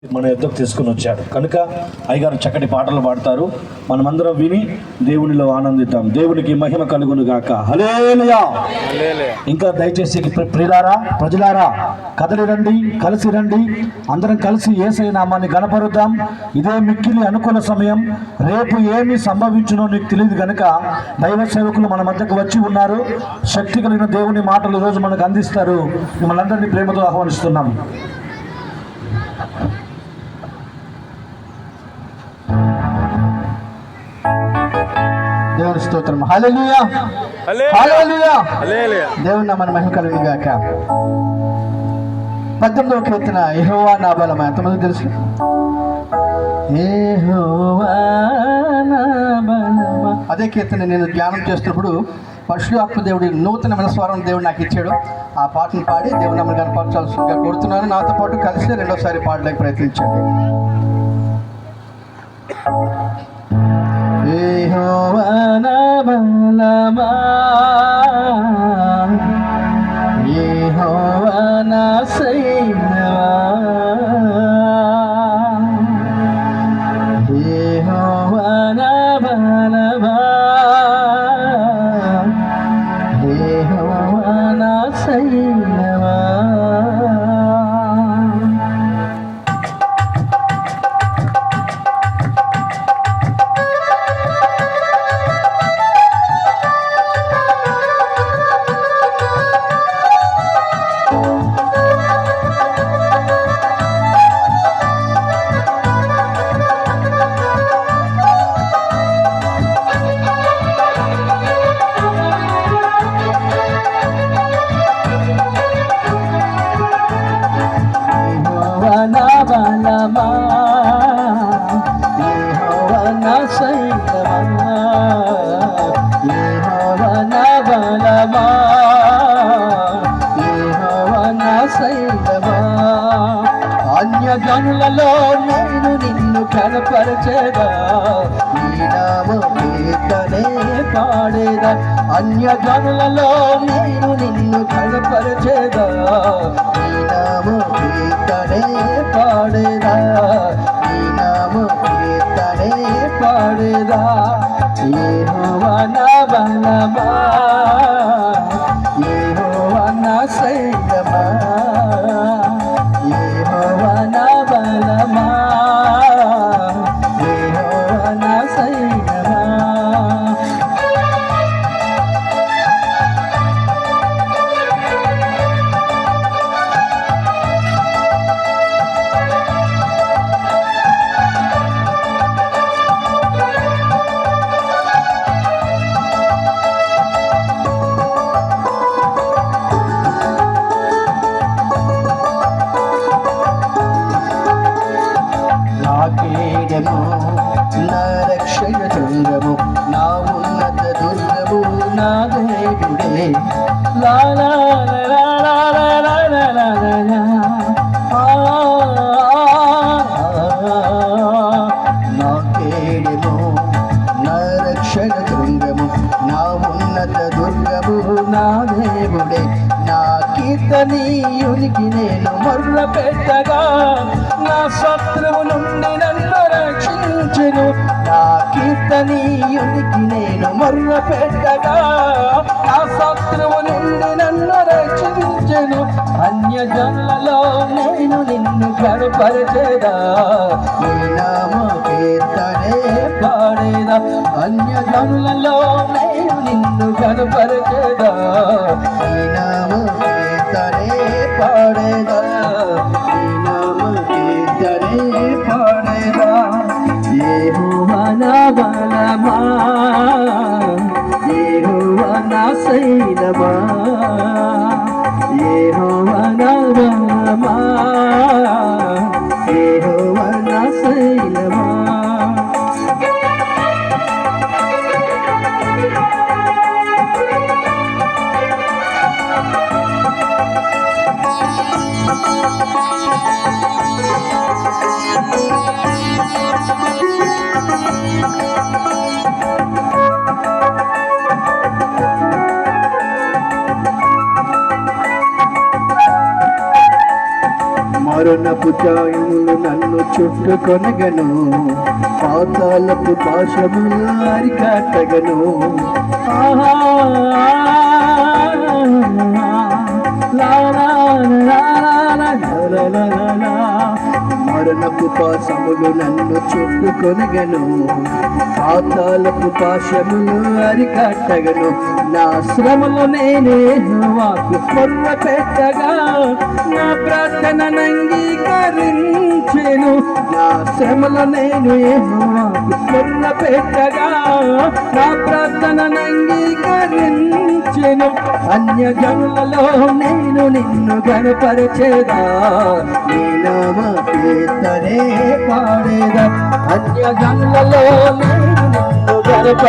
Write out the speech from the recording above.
మన యుద్ధకు తీసుకుని వచ్చాడు కనుక అయ్యగారు చక్కటి పాటలు పాడతారు. మనమందరం విని దేవునిలో ఆనందిద్దాం. దేవునికి మహిమ కలుగును గాక. హల్లెలూయా. ఇంకా దయచేసి ప్రియులారా, ప్రజలారా, కదలి రండి, కలిసి రండి, అందరం కలిసి యేసయ్య నామాన్ని గణపరుద్దాం. ఇదే మిక్కిలి అనుకూల సమయం. రేపు ఏమి సంభవించునో నీకు తెలియదు కనుక దైవ సేవకులు మన మధ్యకు వచ్చి ఉన్నారు. శక్తి కలిగిన దేవుని మాటలు ఈరోజు మనకు అందిస్తారు. మిమ్మల్ని అందరినీ ప్రేమతో ఆహ్వానిస్తున్నాం. దేవుని స్తోత్రం. హల్లెలూయా, హల్లెలూయా, దేవుని నామమున మహిమ కలుగును గాక. 19వ కీర్తన యెహోవా నా బలమా. ఎంతమంది తెలుసు? యెహోవా నా బలమా. అదే కీర్తన నేను ధ్యానం చేస్తున్నప్పుడు పరిశుద్ధాత్మ దేవుడి నూతనమైన స్వరం దేవుడు నాకు ఇచ్చాడు. ఆ పాటను పాడి దేవుని నామమున కనపరచాల్సిందిగా కోరుతున్నాను. నాతో పాటు కలిసి రెండోసారి పాడడానికి ప్రయత్నించండి. యెహోవా నా బలమా, యెహోవా నా సైన్యమా, యెహోవా నా బలమా, యెహోవా నా సైన్యమా. అన్యజనులలో నేను నిన్ను కనపరచెదా, నీ నామమునే పాడేదా. అన్యజనులలో నేను నిన్ను కనపరచెదా, నీ నామమునే పాడేదా, నీ నామమునే పాడేదా. యెహోవా నా బలమా, యెహోవా నా సైన్యమా, యెహోవా నా బలమా, యెహోవా నా సైన్యమా. నా రక్షణ చంద్రము, నా ఉన్నత దుర్గము, నా దేవుడే. లా లా లా లా లా లా లా లా. నా కేడము, నా రక్షణ చంద్రము, నా ఉన్నత దుర్గము, నా దేవుడే. నా కీర్తనీయునికి నేను మొర్ర పెట్టగా, నా శత్రువు నుండి నన్ను రక్షించెను. నా కీర్తనీయునికి నేను మొర్ర పెట్టగా, నా శత్రువు నుండి నన్ను రక్షించెను. అన్యజనులలో నేను నిన్ను కనపరచెదా, నీ నామ కీర్తనే పాడేదా. అన్యజనులలో నేను నిన్ను కనపరచెదా, నీ నామ కీర్తనే పాడేదా, నీ నామ కీర్తనే పాడేదా. యెహోవా నా బలమా, యెహోవా నా సైన్యమా, యెహోవా నా బలమా, యెహోవా నా సైన్యమా. మరణపు ఛాయములు నన్ను చుట్టుకొనగను, పాతాళపు పాశములు అరికట్టగను. ఆహా లా లా లా లా లా లా లా. మరణపు పాశములు నన్ను చుట్టుకొనగను, పాతాళపు పాశములు అరికట్టగను. నా శ్రమలో నేనే వాకు మొర్ర పెట్టగా నా ప్రార్థనను అంగీకరించెను. నా శ్రమలో నేను వాకు మొర్ర పెట్టగా నా ప్రార్థనను అంగీకరించెను. అన్యజనులలో నేను నిన్ను గణపరచేదా, నీ నామ కీర్తనే పాడేదా. అన్యజనులలో నేను నిన్ను గణప